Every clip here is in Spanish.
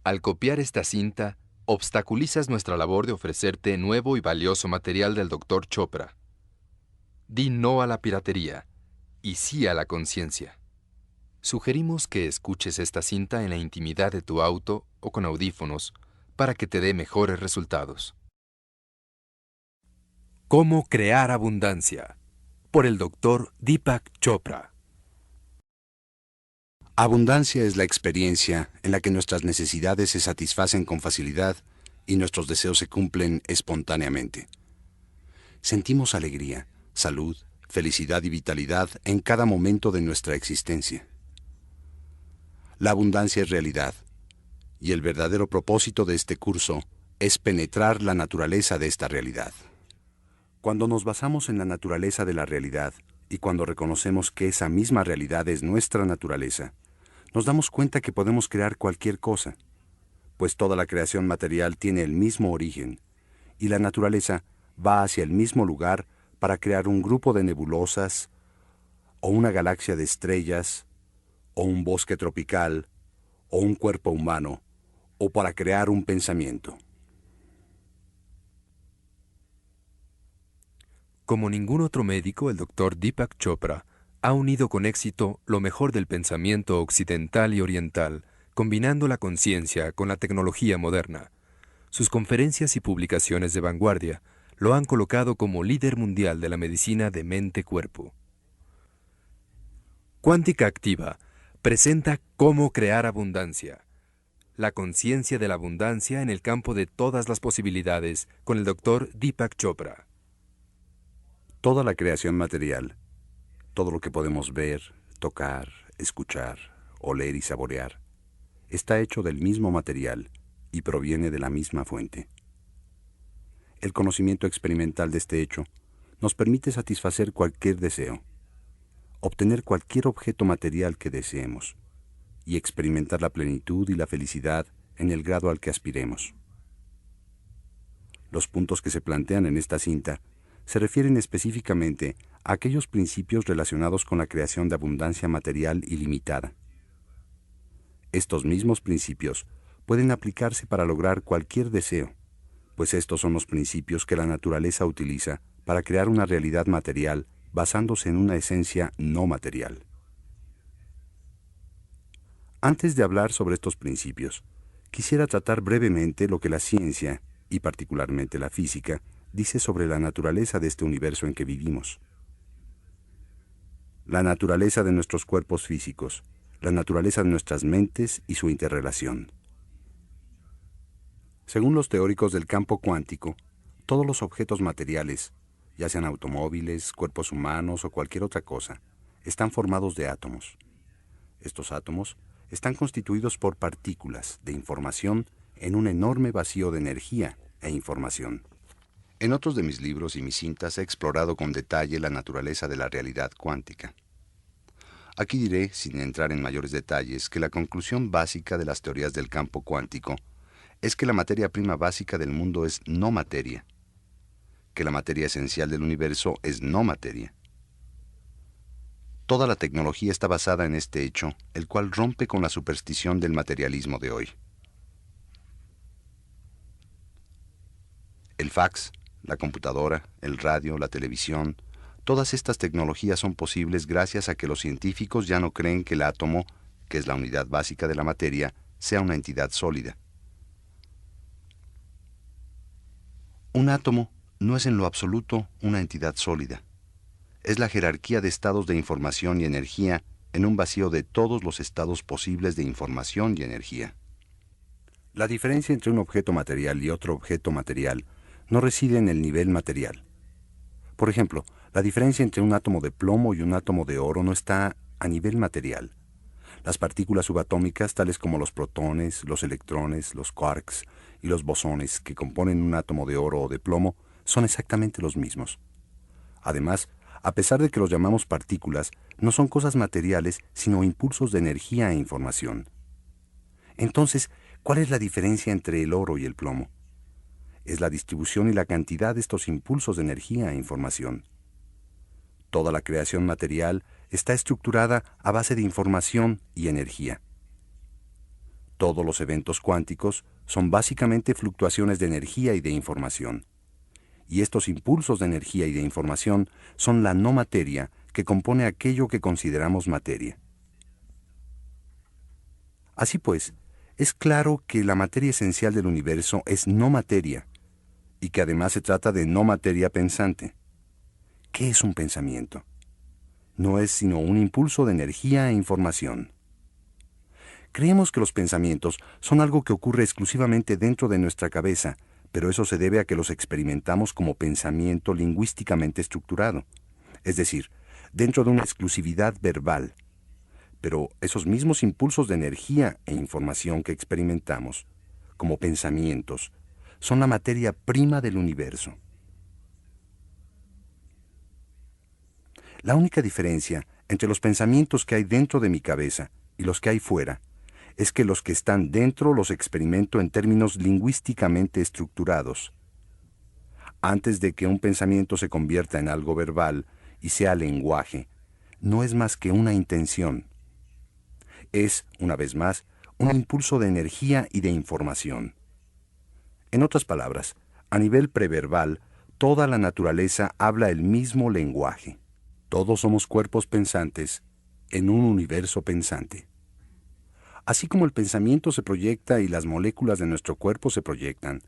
Al copiar esta cinta, obstaculizas nuestra labor de ofrecerte nuevo y valioso material del Dr. Chopra. Di no a la piratería y sí a la conciencia. Sugerimos que escuches esta cinta en la intimidad de tu auto o con audífonos para que te dé mejores resultados. ¿Cómo crear abundancia? Por el Dr. Deepak Chopra. Abundancia es la experiencia en la que nuestras necesidades se satisfacen con facilidad y nuestros deseos se cumplen espontáneamente. Sentimos alegría, salud, felicidad y vitalidad en cada momento de nuestra existencia. La abundancia es realidad, y el verdadero propósito de este curso es penetrar la naturaleza de esta realidad. Cuando nos basamos en la naturaleza de la realidad y cuando reconocemos que esa misma realidad es nuestra naturaleza, nos damos cuenta que podemos crear cualquier cosa, pues toda la creación material tiene el mismo origen, y la naturaleza va hacia el mismo lugar para crear un grupo de nebulosas, o una galaxia de estrellas, o un bosque tropical, o un cuerpo humano, o para crear un pensamiento. Como ningún otro médico, el Dr. Deepak Chopra ha unido con éxito lo mejor del pensamiento occidental y oriental, combinando la conciencia con la tecnología moderna. Sus conferencias y publicaciones de vanguardia lo han colocado como líder mundial de la medicina de mente-cuerpo. Cuántica Activa presenta Cómo crear abundancia. La conciencia de la abundancia en el campo de todas las posibilidades con el Dr. Deepak Chopra. Toda la creación material, todo lo que podemos ver, tocar, escuchar, oler y saborear, está hecho del mismo material y proviene de la misma fuente. El conocimiento experimental de este hecho nos permite satisfacer cualquier deseo, obtener cualquier objeto material que deseemos y experimentar la plenitud y la felicidad en el grado al que aspiremos. Los puntos que se plantean en esta cinta se refieren específicamente a aquellos principios relacionados con la creación de abundancia material ilimitada. Estos mismos principios pueden aplicarse para lograr cualquier deseo, pues estos son los principios que la naturaleza utiliza para crear una realidad material basándose en una esencia no material. Antes de hablar sobre estos principios, quisiera tratar brevemente lo que la ciencia, y particularmente la física, dice sobre la naturaleza de este universo en que vivimos. La naturaleza de nuestros cuerpos físicos, la naturaleza de nuestras mentes y su interrelación. Según los teóricos del campo cuántico, todos los objetos materiales, ya sean automóviles, cuerpos humanos o cualquier otra cosa, están formados de átomos. Estos átomos están constituidos por partículas de información en un enorme vacío de energía e información. En otros de mis libros y mis cintas he explorado con detalle la naturaleza de la realidad cuántica. Aquí diré, sin entrar en mayores detalles, que la conclusión básica de las teorías del campo cuántico es que la materia prima básica del mundo es no materia, que la materia esencial del universo es no materia. Toda la tecnología está basada en este hecho, el cual rompe con la superstición del materialismo de hoy. El fax, la computadora, el radio, la televisión, todas estas tecnologías son posibles gracias a que los científicos ya no creen que el átomo, que es la unidad básica de la materia, sea una entidad sólida. Un átomo no es en lo absoluto una entidad sólida. Es la jerarquía de estados de información y energía en un vacío de todos los estados posibles de información y energía. La diferencia entre un objeto material y otro objeto material no reside en el nivel material. Por ejemplo, la diferencia entre un átomo de plomo y un átomo de oro no está a nivel material. Las partículas subatómicas, tales como los protones, los electrones, los quarks y los bosones que componen un átomo de oro o de plomo, son exactamente los mismos. Además, a pesar de que los llamamos partículas, no son cosas materiales, sino impulsos de energía e información. Entonces, ¿cuál es la diferencia entre el oro y el plomo? Es la distribución y la cantidad de estos impulsos de energía e información. Toda la creación material está estructurada a base de información y energía. Todos los eventos cuánticos son básicamente fluctuaciones de energía y de información. Y estos impulsos de energía y de información son la no materia que compone aquello que consideramos materia. Así pues, es claro que la materia esencial del universo es no materia, y que además se trata de no materia pensante. ¿Qué es un pensamiento? No es sino un impulso de energía e información. Creemos que los pensamientos son algo que ocurre exclusivamente dentro de nuestra cabeza, pero eso se debe a que los experimentamos como pensamiento lingüísticamente estructurado, es decir, dentro de una exclusividad verbal. Pero esos mismos impulsos de energía e información que experimentamos, como pensamientos, son la materia prima del universo. La única diferencia entre los pensamientos que hay dentro de mi cabeza y los que hay fuera es que los que están dentro los experimento en términos lingüísticamente estructurados. Antes de que un pensamiento se convierta en algo verbal y sea lenguaje, no es más que una intención. Es, una vez más, un impulso de energía y de información. En otras palabras, a nivel preverbal, toda la naturaleza habla el mismo lenguaje. Todos somos cuerpos pensantes en un universo pensante. Así como el pensamiento se proyecta y las moléculas de nuestro cuerpo se proyectan,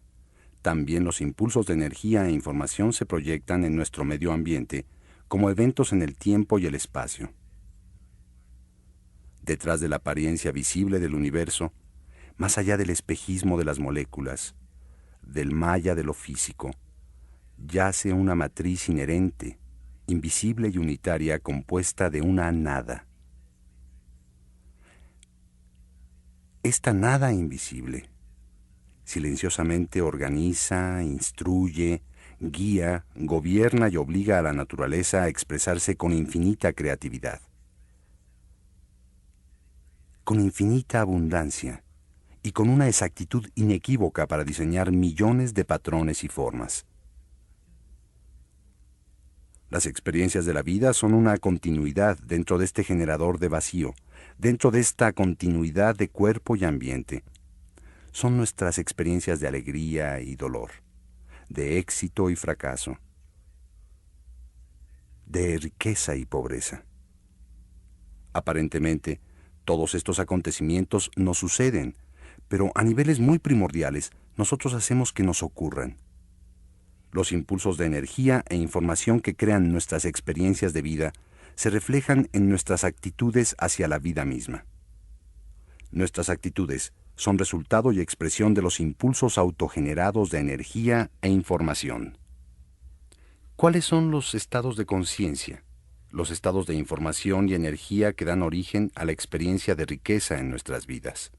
también los impulsos de energía e información se proyectan en nuestro medio ambiente como eventos en el tiempo y el espacio. Detrás de la apariencia visible del universo, más allá del espejismo de las moléculas, del maya de lo físico, yace una matriz inherente, invisible y unitaria compuesta de una nada. Esta nada invisible silenciosamente organiza, instruye, guía, gobierna y obliga a la naturaleza a expresarse con infinita creatividad, con infinita abundancia y con una exactitud inequívoca para diseñar millones de patrones y formas. Las experiencias de la vida son una continuidad dentro de este generador de vacío, dentro de esta continuidad de cuerpo y ambiente. Son nuestras experiencias de alegría y dolor, de éxito y fracaso, de riqueza y pobreza. Aparentemente, todos estos acontecimientos nos suceden, pero a niveles muy primordiales nosotros hacemos que nos ocurran. Los impulsos de energía e información que crean nuestras experiencias de vida se reflejan en nuestras actitudes hacia la vida misma. Nuestras actitudes son resultado y expresión de los impulsos autogenerados de energía e información. ¿Cuáles son los estados de conciencia? Los estados de información y energía que dan origen a la experiencia de riqueza en nuestras vidas.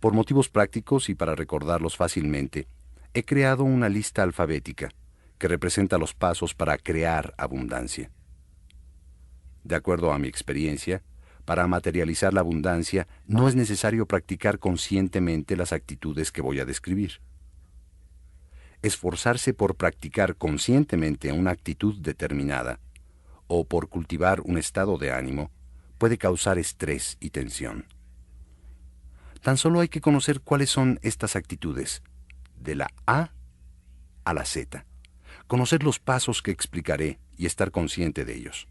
Por motivos prácticos y para recordarlos fácilmente, he creado una lista alfabética que representa los pasos para crear abundancia. De acuerdo a mi experiencia, para materializar la abundancia no es necesario practicar conscientemente las actitudes que voy a describir. Esforzarse por practicar conscientemente una actitud determinada o por cultivar un estado de ánimo puede causar estrés y tensión. Tan solo hay que conocer cuáles son estas actitudes, de la A a la Z, conocer los pasos que explicaré y estar consciente de ellos.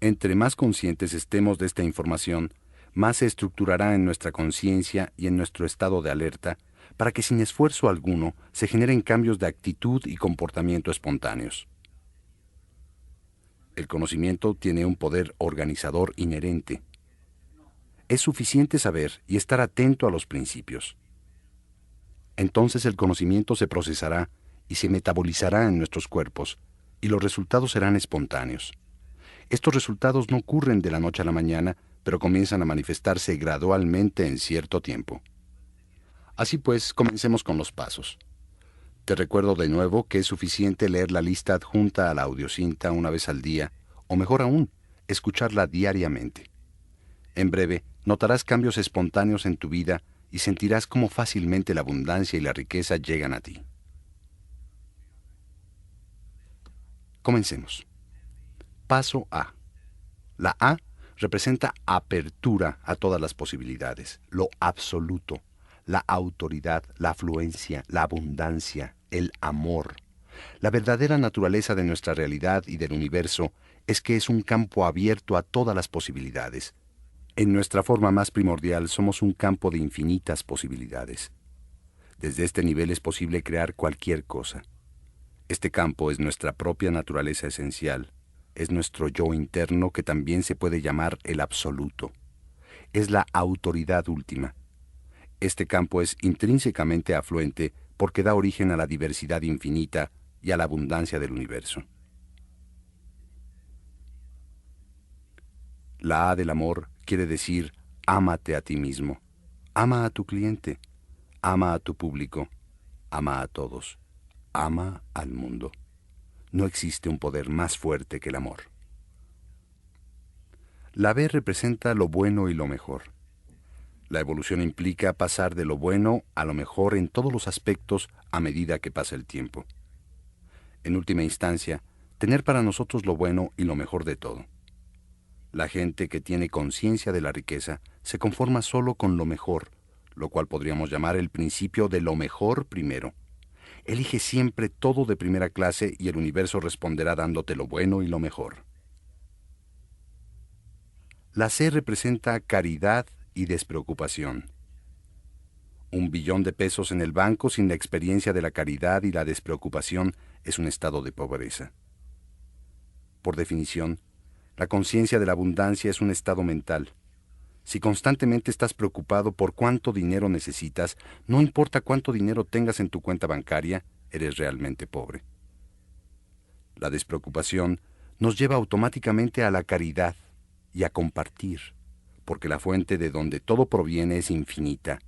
Entre más conscientes estemos de esta información, más se estructurará en nuestra conciencia y en nuestro estado de alerta para que sin esfuerzo alguno se generen cambios de actitud y comportamiento espontáneos. El conocimiento tiene un poder organizador inherente. Es suficiente saber y estar atento a los principios. Entonces el conocimiento se procesará y se metabolizará en nuestros cuerpos, y los resultados serán espontáneos. Estos resultados no ocurren de la noche a la mañana, pero comienzan a manifestarse gradualmente en cierto tiempo. Así pues, comencemos con los pasos. Te recuerdo de nuevo que es suficiente leer la lista adjunta a la audiocinta una vez al día, o mejor aún, escucharla diariamente. En breve, notarás cambios espontáneos en tu vida y sentirás cómo fácilmente la abundancia y la riqueza llegan a ti. Comencemos. Paso A. La A representa apertura a todas las posibilidades, lo absoluto, la autoridad, la afluencia, la abundancia, el amor. La verdadera naturaleza de nuestra realidad y del universo es que es un campo abierto a todas las posibilidades. En nuestra forma más primordial somos un campo de infinitas posibilidades. Desde este nivel es posible crear cualquier cosa. Este campo es nuestra propia naturaleza esencial, es nuestro yo interno que también se puede llamar el absoluto. Es la autoridad última. Este campo es intrínsecamente afluente porque da origen a la diversidad infinita y a la abundancia del universo. La A del amor quiere decir ámate a ti mismo, ama a tu cliente, ama a tu público, ama a todos, ama al mundo. No existe un poder más fuerte que el amor. La B representa lo bueno y lo mejor. La evolución implica pasar de lo bueno a lo mejor en todos los aspectos a medida que pasa el tiempo. En última instancia, tener para nosotros lo bueno y lo mejor de todo. La gente que tiene conciencia de la riqueza se conforma solo con lo mejor, lo cual podríamos llamar el principio de lo mejor primero. Elige siempre todo de primera clase y el universo responderá dándote lo bueno y lo mejor. La C representa caridad y despreocupación. 1 billón de pesos en el banco sin la experiencia de la caridad y la despreocupación es un estado de pobreza. Por definición, la conciencia de la abundancia es un estado mental. Si constantemente estás preocupado por cuánto dinero necesitas, no importa cuánto dinero tengas en tu cuenta bancaria, eres realmente pobre. La despreocupación nos lleva automáticamente a la caridad y a compartir, porque la fuente de donde todo proviene es infinita,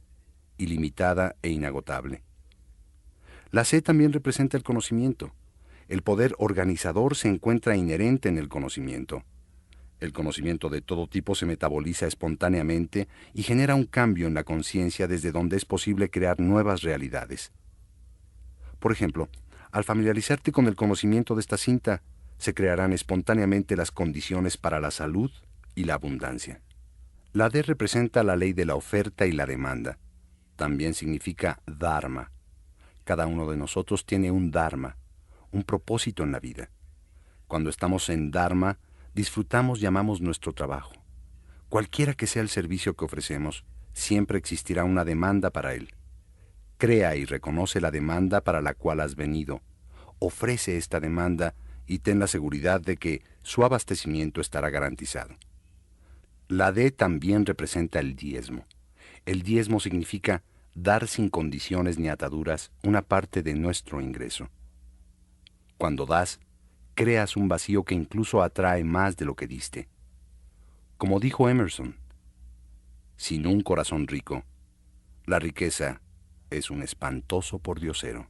ilimitada e inagotable. La C también representa el conocimiento. El poder organizador se encuentra inherente en el conocimiento. El conocimiento de todo tipo se metaboliza espontáneamente y genera un cambio en la conciencia desde donde es posible crear nuevas realidades. Por ejemplo, al familiarizarte con el conocimiento de esta cinta, se crearán espontáneamente las condiciones para la salud y la abundancia. La D representa la ley de la oferta y la demanda. También significa dharma. Cada uno de nosotros tiene un dharma, un propósito en la vida. Cuando estamos en dharma, disfrutamos y amamos nuestro trabajo. Cualquiera que sea el servicio que ofrecemos, siempre existirá una demanda para él. Crea y reconoce la demanda para la cual has venido. Ofrece esta demanda y ten la seguridad de que su abastecimiento estará garantizado. La D también representa el diezmo. El diezmo significa dar sin condiciones ni ataduras una parte de nuestro ingreso. Cuando das, creas un vacío que incluso atrae más de lo que diste. Como dijo Emerson, sin un corazón rico, la riqueza es un espantoso pordiosero.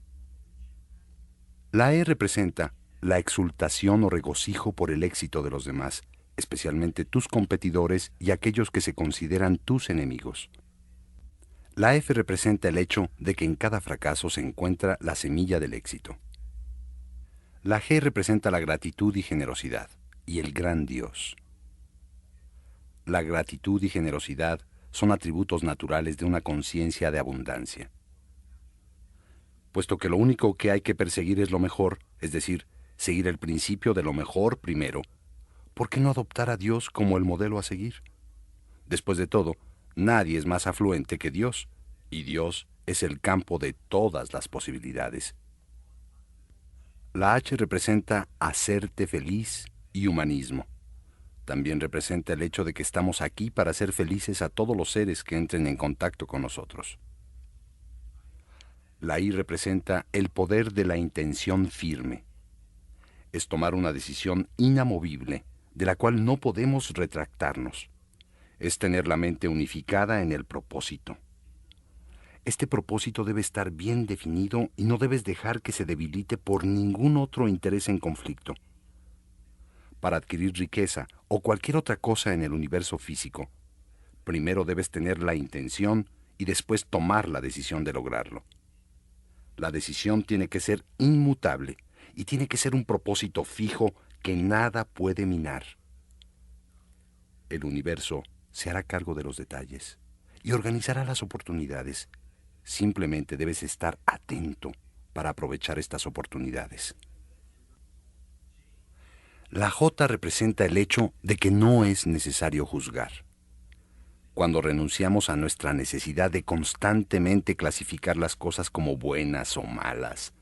La E representa la exultación o regocijo por el éxito de los demás, especialmente tus competidores y aquellos que se consideran tus enemigos. La F representa el hecho de que en cada fracaso se encuentra la semilla del éxito. La G representa la gratitud y generosidad, y el gran Dios. La gratitud y generosidad son atributos naturales de una conciencia de abundancia. Puesto que lo único que hay que perseguir es lo mejor, es decir, seguir el principio de lo mejor primero, ¿por qué no adoptar a Dios como el modelo a seguir? Después de todo, nadie es más afluente que Dios, y Dios es el campo de todas las posibilidades. La H representa hacerte feliz y humanismo. También representa el hecho de que estamos aquí para hacer felices a todos los seres que entren en contacto con nosotros. La I representa el poder de la intención firme. Es tomar una decisión inamovible, de la cual no podemos retractarnos. Es tener la mente unificada en el propósito. Este propósito debe estar bien definido y no debes dejar que se debilite por ningún otro interés en conflicto. Para adquirir riqueza o cualquier otra cosa en el universo físico, primero debes tener la intención y después tomar la decisión de lograrlo. La decisión tiene que ser inmutable y tiene que ser un propósito fijo que nada puede minar. El universo se hará cargo de los detalles y organizará las oportunidades. Simplemente debes estar atento para aprovechar estas oportunidades. La J representa el hecho de que no es necesario juzgar. Cuando renunciamos a nuestra necesidad de constantemente clasificar las cosas como buenas o malas,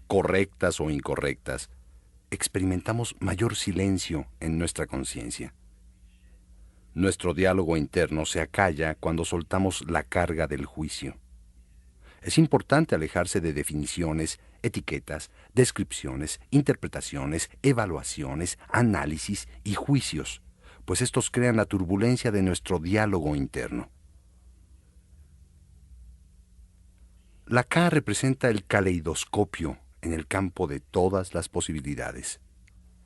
correctas o incorrectas, experimentamos mayor silencio en nuestra conciencia. Nuestro diálogo interno se acalla cuando soltamos la carga del juicio. Es importante alejarse de definiciones, etiquetas, descripciones, interpretaciones, evaluaciones, análisis y juicios, pues estos crean la turbulencia de nuestro diálogo interno. La K representa el caleidoscopio en el campo de todas las posibilidades.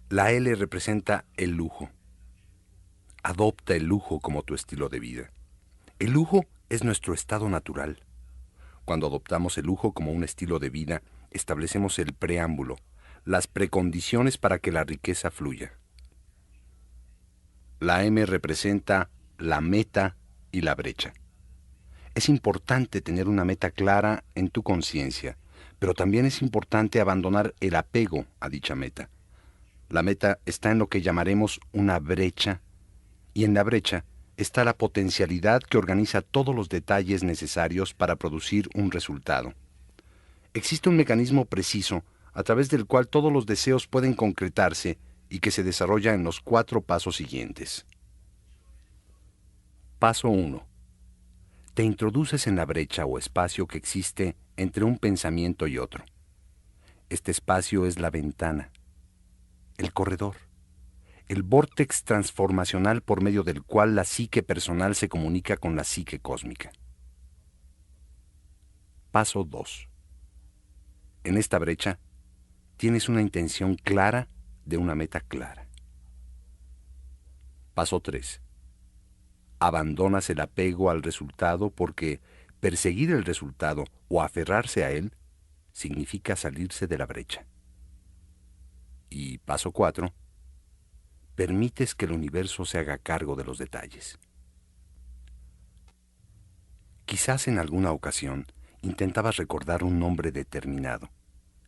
La L representa el lujo. Adopta el lujo como tu estilo de vida. El lujo es nuestro estado natural. Cuando adoptamos el lujo como un estilo de vida, establecemos el preámbulo, las precondiciones para que la riqueza fluya. La M representa la meta y la brecha. Es importante tener una meta clara en tu conciencia, pero también es importante abandonar el apego a dicha meta. La meta está en lo que llamaremos una brecha, y en la brecha está la potencialidad que organiza todos los detalles necesarios para producir un resultado. Existe un mecanismo preciso a través del cual todos los deseos pueden concretarse y que se desarrolla en los 4 pasos siguientes. Paso 1. Te introduces en la brecha o espacio que existe entre un pensamiento y otro. Este espacio es la ventana, el corredor, el vórtex transformacional por medio del cual la psique personal se comunica con la psique cósmica. Paso 2. En esta brecha, tienes una intención clara de una meta clara. Paso 3. Abandonas el apego al resultado porque perseguir el resultado o aferrarse a él significa salirse de la brecha. Y paso 4. Permites que el universo se haga cargo de los detalles. Quizás en alguna ocasión intentabas recordar un nombre determinado,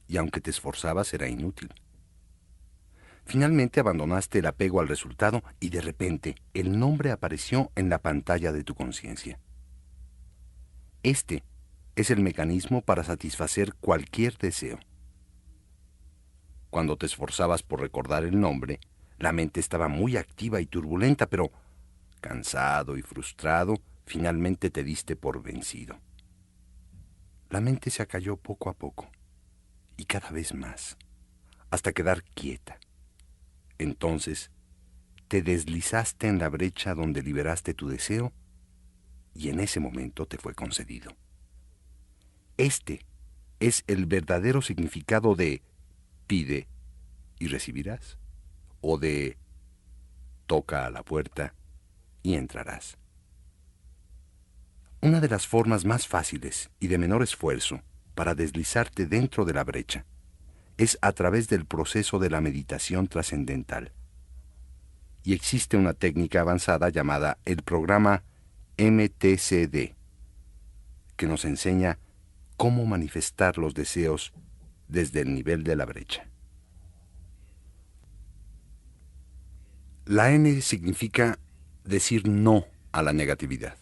y aunque te esforzabas era inútil. Finalmente abandonaste el apego al resultado y de repente el nombre apareció en la pantalla de tu conciencia. Este es el mecanismo para satisfacer cualquier deseo. Cuando te esforzabas por recordar el nombre, la mente estaba muy activa y turbulenta, pero cansado y frustrado, finalmente te diste por vencido. La mente se acalló poco a poco, y cada vez más, hasta quedar quieta. Entonces, te deslizaste en la brecha donde liberaste tu deseo, y en ese momento te fue concedido. Este es el verdadero significado de pide y recibirás, o de toca a la puerta y entrarás. Una de las formas más fáciles y de menor esfuerzo para deslizarte dentro de la brecha es a través del proceso de la meditación trascendental. Y existe una técnica avanzada llamada el programa MTCD, que nos enseña cómo manifestar los deseos desde el nivel de la brecha. La N significa decir no a la negatividad.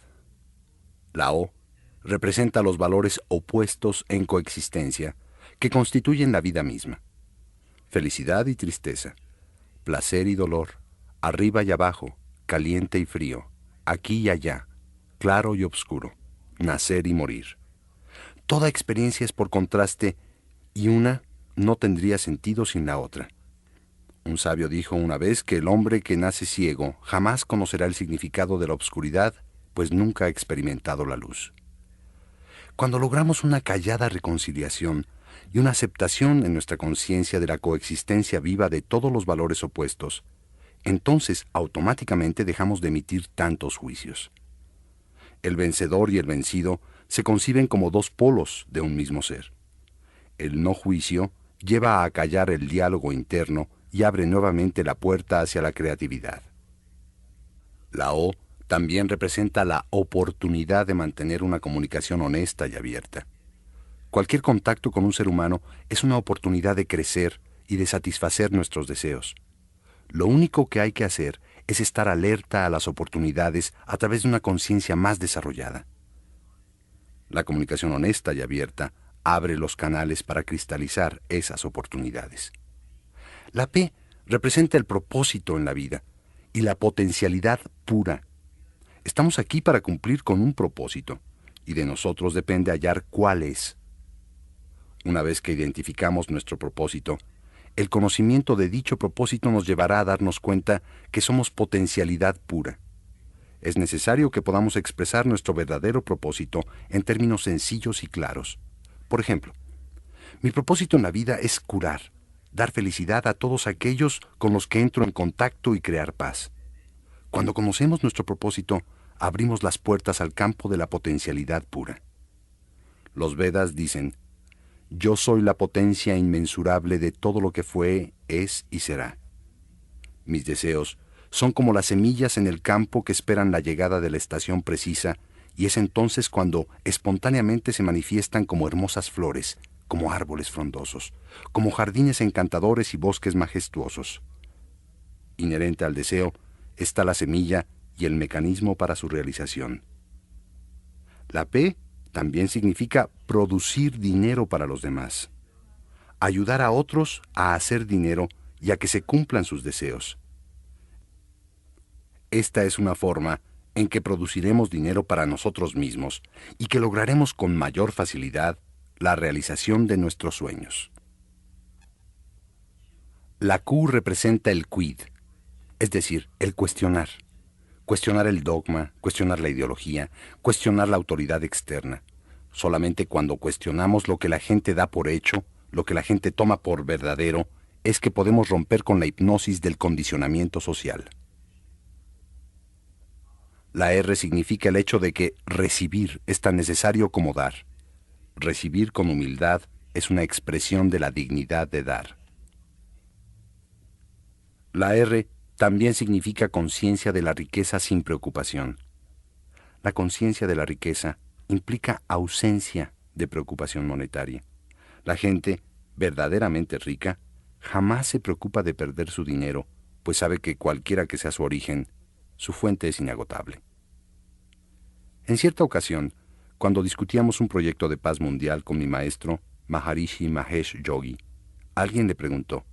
La O representa los valores opuestos en coexistencia que constituyen la vida misma. Felicidad y tristeza, placer y dolor, arriba y abajo, caliente y frío, aquí y allá, claro y oscuro, nacer y morir. Toda experiencia es por contraste y una no tendría sentido sin la otra. Un sabio dijo una vez que el hombre que nace ciego jamás conocerá el significado de la oscuridad, pues nunca ha experimentado la luz. Cuando logramos una callada reconciliación y una aceptación en nuestra conciencia de la coexistencia viva de todos los valores opuestos, entonces automáticamente dejamos de emitir tantos juicios. El vencedor y el vencido se conciben como 2 polos de un mismo ser. El no juicio lleva a acallar el diálogo interno y abre nuevamente la puerta hacia la creatividad. La O también representa la oportunidad de mantener una comunicación honesta y abierta. Cualquier contacto con un ser humano es una oportunidad de crecer y de satisfacer nuestros deseos. Lo único que hay que hacer es estar alerta a las oportunidades a través de una conciencia más desarrollada. La comunicación honesta y abierta abre los canales para cristalizar esas oportunidades. La P representa el propósito en la vida y la potencialidad pura. Estamos aquí para cumplir con un propósito, y de nosotros depende hallar cuál es. Una vez que identificamos nuestro propósito, el conocimiento de dicho propósito nos llevará a darnos cuenta que somos potencialidad pura. Es necesario que podamos expresar nuestro verdadero propósito en términos sencillos y claros. Por ejemplo, mi propósito en la vida es curar, dar felicidad a todos aquellos con los que entro en contacto y crear paz. Cuando conocemos nuestro propósito, abrimos las puertas al campo de la potencialidad pura. Los Vedas dicen: yo soy la potencia inmensurable de todo lo que fue, es y será. Mis deseos son como las semillas en el campo que esperan la llegada de la estación precisa, y es entonces cuando espontáneamente se manifiestan como hermosas flores, como árboles frondosos, como jardines encantadores y bosques majestuosos. Inherente al deseo está la semilla y el mecanismo para su realización. La P también significa producir dinero para los demás, ayudar a otros a hacer dinero y a que se cumplan sus deseos. Esta es una forma en que produciremos dinero para nosotros mismos y que lograremos con mayor facilidad la realización de nuestros sueños. La Q representa el quid, es decir, el cuestionar. Cuestionar el dogma, cuestionar la ideología, cuestionar la autoridad externa. Solamente cuando cuestionamos lo que la gente da por hecho, lo que la gente toma por verdadero, es que podemos romper con la hipnosis del condicionamiento social. La R significa el hecho de que recibir es tan necesario como dar. Recibir con humildad es una expresión de la dignidad de dar. La R también significa conciencia de la riqueza sin preocupación. La conciencia de la riqueza implica ausencia de preocupación monetaria. La gente verdaderamente rica jamás se preocupa de perder su dinero, pues sabe que cualquiera que sea su origen, su fuente es inagotable. En cierta ocasión, cuando discutíamos un proyecto de paz mundial con mi maestro, Maharishi Mahesh Yogi, alguien le preguntó: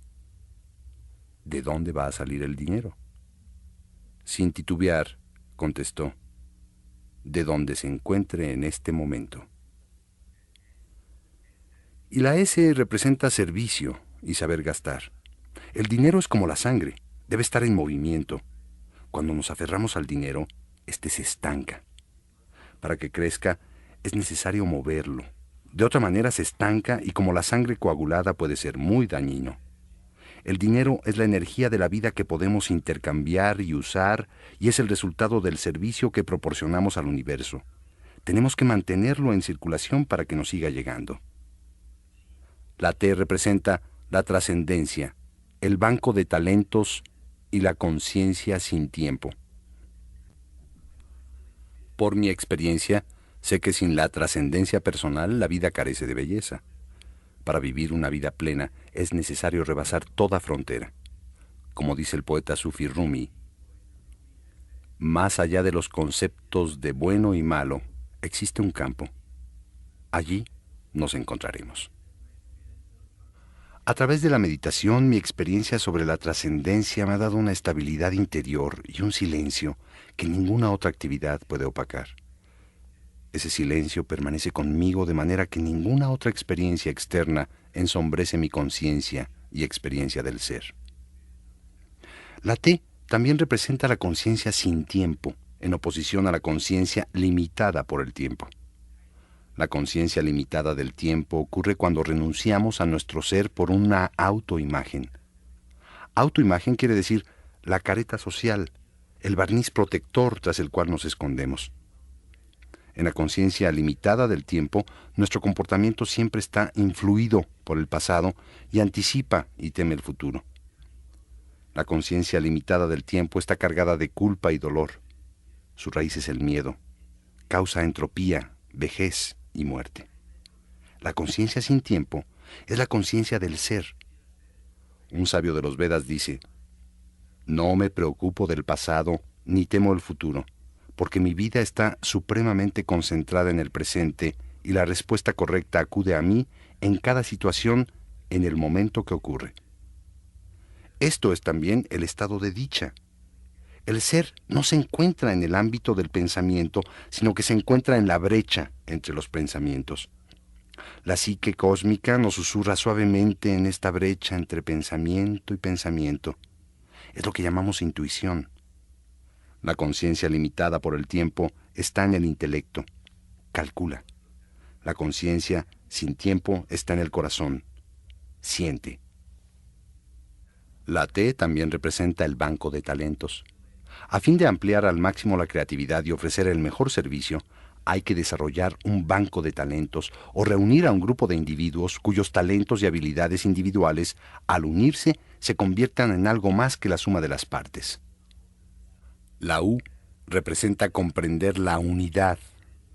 ¿de dónde va a salir el dinero? Sin titubear, contestó: de donde se encuentre en este momento. Y la S representa servicio y saber gastar. El dinero es como la sangre, debe estar en movimiento. Cuando nos aferramos al dinero, este se estanca. Para que crezca, es necesario moverlo. De otra manera se estanca y como la sangre coagulada puede ser muy dañino. El dinero es la energía de la vida que podemos intercambiar y usar, y es el resultado del servicio que proporcionamos al universo. Tenemos que mantenerlo en circulación para que nos siga llegando. La T representa la trascendencia, el banco de talentos y la conciencia sin tiempo. Por mi experiencia, sé que sin la trascendencia personal la vida carece de belleza. Para vivir una vida plena es necesario rebasar toda frontera. Como dice el poeta Sufi Rumi, más allá de los conceptos de bueno y malo, existe un campo. Allí nos encontraremos. A través de la meditación, mi experiencia sobre la trascendencia me ha dado una estabilidad interior y un silencio que ninguna otra actividad puede opacar. Ese silencio permanece conmigo de manera que ninguna otra experiencia externa ensombrece mi conciencia y experiencia del ser. La T también representa la conciencia sin tiempo, en oposición a la conciencia limitada por el tiempo. La conciencia limitada del tiempo ocurre cuando renunciamos a nuestro ser por una autoimagen. Autoimagen quiere decir la careta social, el barniz protector tras el cual nos escondemos. En la conciencia limitada del tiempo, nuestro comportamiento siempre está influido por el pasado y anticipa y teme el futuro. La conciencia limitada del tiempo está cargada de culpa y dolor. Su raíz es el miedo. Causa entropía, vejez y muerte. La conciencia sin tiempo es la conciencia del ser. Un sabio de los Vedas dice: no me preocupo del pasado ni temo el futuro, porque mi vida está supremamente concentrada en el presente y la respuesta correcta acude a mí en cada situación en el momento que ocurre. Esto es también el estado de dicha. El ser no se encuentra en el ámbito del pensamiento, sino que se encuentra en la brecha entre los pensamientos. La psique cósmica nos susurra suavemente en esta brecha entre pensamiento y pensamiento. Es lo que llamamos intuición. La conciencia limitada por el tiempo está en el intelecto. Calcula. La conciencia sin tiempo está en el corazón. Siente. La T también representa el banco de talentos. A fin de ampliar al máximo la creatividad y ofrecer el mejor servicio, hay que desarrollar un banco de talentos o reunir a un grupo de individuos cuyos talentos y habilidades individuales, al unirse, se conviertan en algo más que la suma de las partes. La U representa comprender la unidad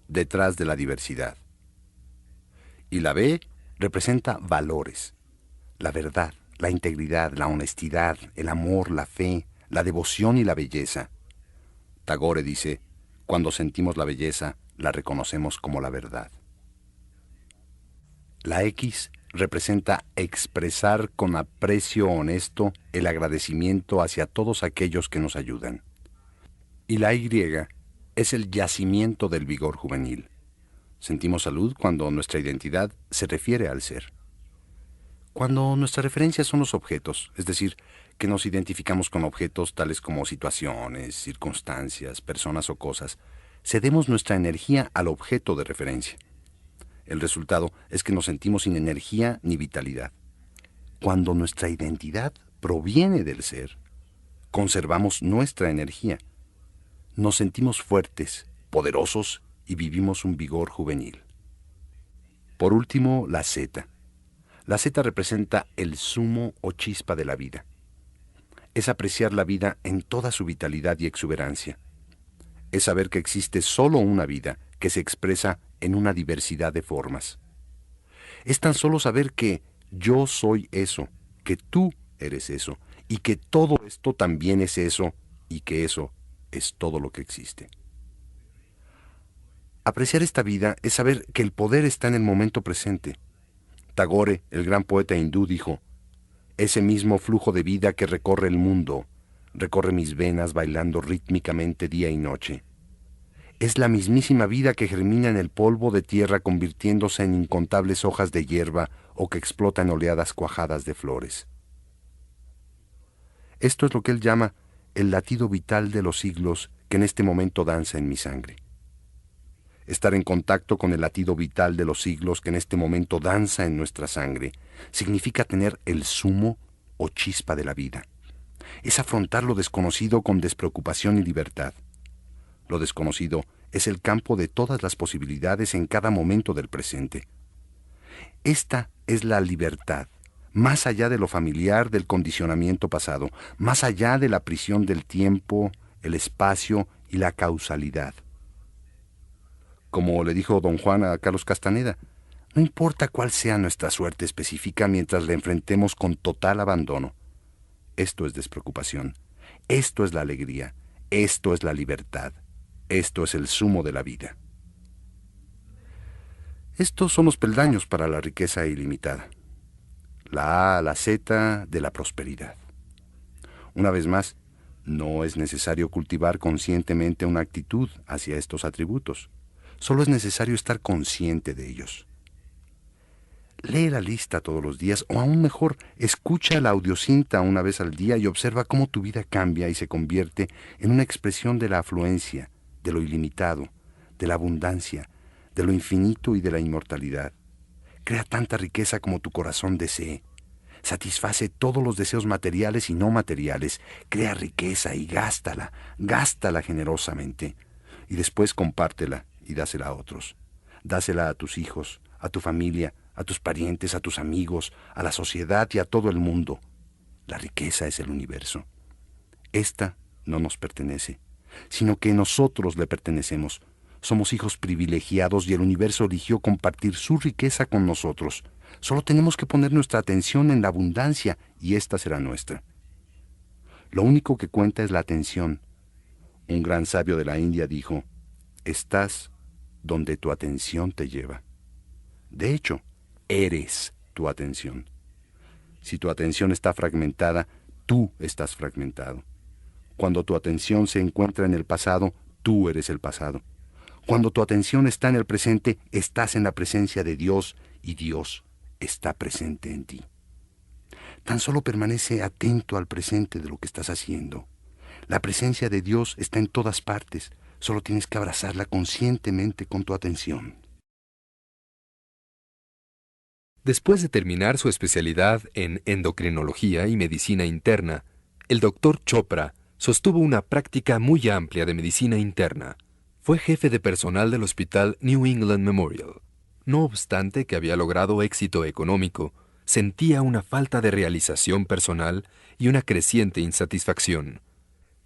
detrás de la diversidad. Y la B representa valores, la verdad, la integridad, la honestidad, el amor, la fe, la devoción y la belleza. Tagore dice: cuando sentimos la belleza, la reconocemos como la verdad. La X representa expresar con aprecio honesto el agradecimiento hacia todos aquellos que nos ayudan. Y la Y es el yacimiento del vigor juvenil. Sentimos salud cuando nuestra identidad se refiere al ser. Cuando nuestras referencias son los objetos, es decir, que nos identificamos con objetos tales como situaciones, circunstancias, personas o cosas, cedemos nuestra energía al objeto de referencia. El resultado es que nos sentimos sin energía ni vitalidad. Cuando nuestra identidad proviene del ser, conservamos nuestra energía. Nos sentimos fuertes, poderosos y vivimos un vigor juvenil. Por último, la Z. La Z representa el zumo o chispa de la vida. Es apreciar la vida en toda su vitalidad y exuberancia. Es saber que existe solo una vida que se expresa en una diversidad de formas. Es tan solo saber que yo soy eso, que tú eres eso, y que todo esto también es eso, y que eso es todo lo que existe. Apreciar esta vida es saber que el poder está en el momento presente. Tagore, el gran poeta hindú, dijo: ese mismo flujo de vida que recorre el mundo, recorre mis venas bailando rítmicamente día y noche. Es la mismísima vida que germina en el polvo de tierra convirtiéndose en incontables hojas de hierba o que explota en oleadas cuajadas de flores. Esto es lo que él llama el latido vital de los siglos que en este momento danza en mi sangre. Estar en contacto con el latido vital de los siglos que en este momento danza en nuestra sangre significa tener el zumo o chispa de la vida. Es afrontar lo desconocido con despreocupación y libertad. Lo desconocido es el campo de todas las posibilidades en cada momento del presente. Esta es la libertad, más allá de lo familiar del condicionamiento pasado, más allá de la prisión del tiempo, el espacio y la causalidad. Como le dijo don Juan a Carlos Castaneda, no importa cuál sea nuestra suerte específica mientras la enfrentemos con total abandono. Esto es despreocupación, esto es la alegría, esto es la libertad, esto es el zumo de la vida. Estos son los peldaños para la riqueza ilimitada. La A a la Z de la prosperidad. Una vez más, no es necesario cultivar conscientemente una actitud hacia estos atributos. Solo es necesario estar consciente de ellos. Lee la lista todos los días, o aún mejor, escucha la audiocinta una vez al día y observa cómo tu vida cambia y se convierte en una expresión de la afluencia, de lo ilimitado, de la abundancia, de lo infinito y de la inmortalidad. Crea tanta riqueza como tu corazón desee. Satisface todos los deseos materiales y no materiales. Crea riqueza y gástala generosamente. Y después compártela y dásela a otros. Dásela a tus hijos, a tu familia, a tus parientes, a tus amigos, a la sociedad y a todo el mundo. La riqueza es el universo. Esta no nos pertenece. sino que nosotros le pertenecemos. Somos hijos privilegiados y el universo eligió compartir su riqueza con nosotros. Solo tenemos que poner nuestra atención en la abundancia y esta será nuestra. Lo único que cuenta es la atención. Un gran sabio de la India dijo, estás donde tu atención te lleva. De hecho, eres tu atención. Si tu atención está fragmentada, tú estás fragmentado. Cuando tu atención se encuentra en el pasado, tú eres el pasado. Cuando tu atención está en el presente, estás en la presencia de Dios y Dios está presente en ti. Tan solo permanece atento al presente de lo que estás haciendo. La presencia de Dios está en todas partes. Solo tienes que abrazarla conscientemente con tu atención. Después de terminar su especialidad en endocrinología y medicina interna, el Dr. Chopra sostuvo una práctica muy amplia de medicina interna. Fue jefe de personal del Hospital New England Memorial. No obstante que había logrado éxito económico, sentía una falta de realización personal y una creciente insatisfacción.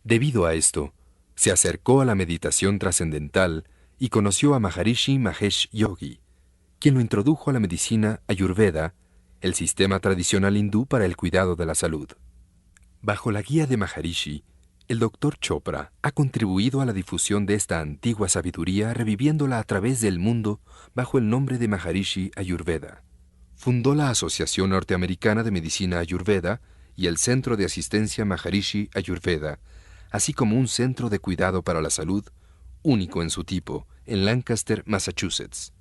Debido a esto, se acercó a la meditación trascendental y conoció a Maharishi Mahesh Yogi, quien lo introdujo a la medicina Ayurveda, el sistema tradicional hindú para el cuidado de la salud. Bajo la guía de Maharishi, el Dr. Chopra ha contribuido a la difusión de esta antigua sabiduría reviviéndola a través del mundo bajo el nombre de Maharishi Ayurveda. Fundó la Asociación Norteamericana de Medicina Ayurveda y el Centro de Asistencia Maharishi Ayurveda, así como un centro de cuidado para la salud, único en su tipo, en Lancaster, Massachusetts.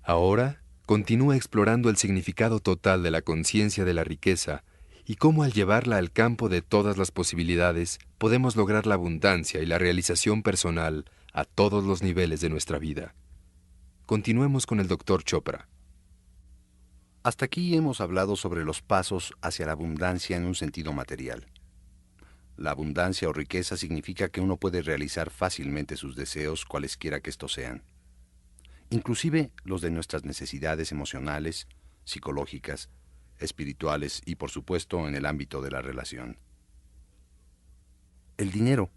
Ahora, continúa explorando el significado total de la conciencia de la riqueza y cómo al llevarla al campo de todas las posibilidades podemos lograr la abundancia y la realización personal a todos los niveles de nuestra vida. Continuemos con el Dr. Chopra. Hasta aquí hemos hablado sobre los pasos hacia la abundancia en un sentido material. La abundancia o riqueza significa que uno puede realizar fácilmente sus deseos, cualesquiera que estos sean, inclusive los de nuestras necesidades emocionales, psicológicas, espirituales y, por supuesto, en el ámbito de la relación. El dinero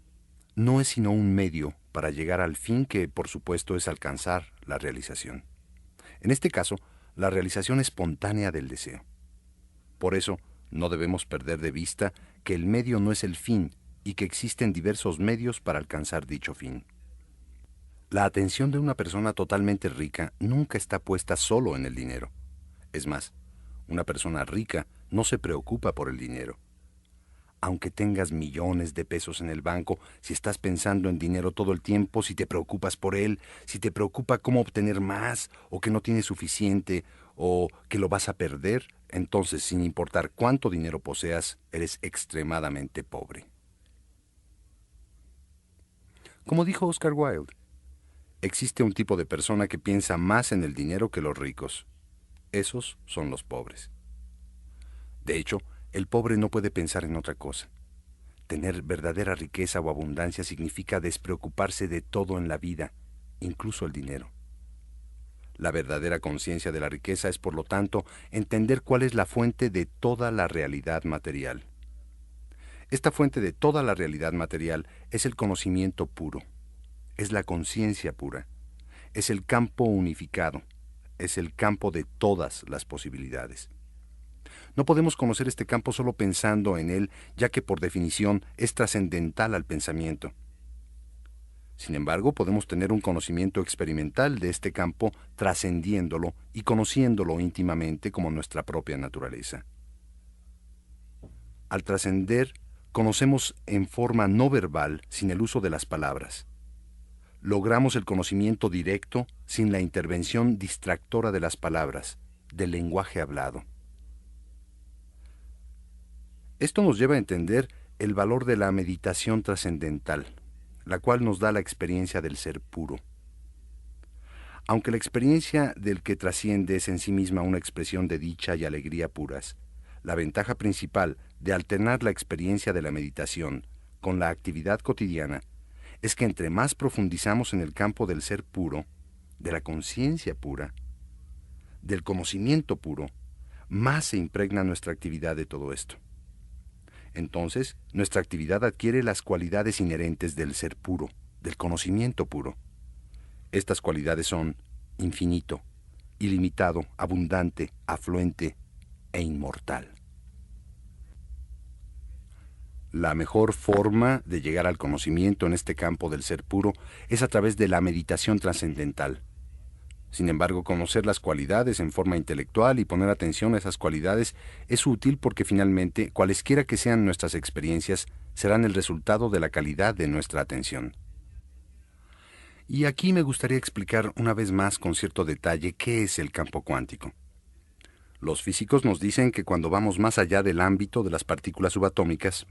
no es sino un medio para llegar al fin que, por supuesto, es alcanzar la realización. En este caso, la realización espontánea del deseo. Por eso, no debemos perder de vista que el medio no es el fin y que existen diversos medios para alcanzar dicho fin. La atención de una persona totalmente rica nunca está puesta solo en el dinero. Es más, una persona rica no se preocupa por el dinero. Aunque tengas millones de pesos en el banco, si estás pensando en dinero todo el tiempo, si te preocupas por él, si te preocupa cómo obtener más, o que no tienes suficiente, o que lo vas a perder, entonces, sin importar cuánto dinero poseas, eres extremadamente pobre. Como dijo Oscar Wilde, existe un tipo de persona que piensa más en el dinero que los ricos. Esos son los pobres. De hecho, el pobre no puede pensar en otra cosa. Tener verdadera riqueza o abundancia significa despreocuparse de todo en la vida, incluso el dinero. La verdadera conciencia de la riqueza es, por lo tanto, entender cuál es la fuente de toda la realidad material. Esta fuente de toda la realidad material es el conocimiento puro, es la conciencia pura, es el campo unificado, es el campo de todas las posibilidades. No podemos conocer este campo solo pensando en él, ya que por definición es trascendental al pensamiento. Sin embargo, podemos tener un conocimiento experimental de este campo trascendiéndolo y conociéndolo íntimamente como nuestra propia naturaleza. Al trascender, conocemos en forma no verbal, sin el uso de las palabras. Logramos el conocimiento directo sin la intervención distractora de las palabras, del lenguaje hablado. Esto nos lleva a entender el valor de la meditación trascendental, la cual nos da la experiencia del ser puro. Aunque la experiencia del que trasciende es en sí misma una expresión de dicha y alegría puras, la ventaja principal de alternar la experiencia de la meditación con la actividad cotidiana es que entre más profundizamos en el campo del ser puro, de la conciencia pura, del conocimiento puro, más se impregna nuestra actividad de todo esto. Entonces, nuestra actividad adquiere las cualidades inherentes del ser puro, del conocimiento puro. Estas cualidades son infinito, ilimitado, abundante, afluente e inmortal. La mejor forma de llegar al conocimiento en este campo del ser puro es a través de la meditación trascendental. Sin embargo, conocer las cualidades en forma intelectual y poner atención a esas cualidades es útil porque finalmente, cualesquiera que sean nuestras experiencias, serán el resultado de la calidad de nuestra atención. Y aquí me gustaría explicar una vez más con cierto detalle qué es el campo cuántico. Los físicos nos dicen que cuando vamos más allá del ámbito de las partículas subatómicas,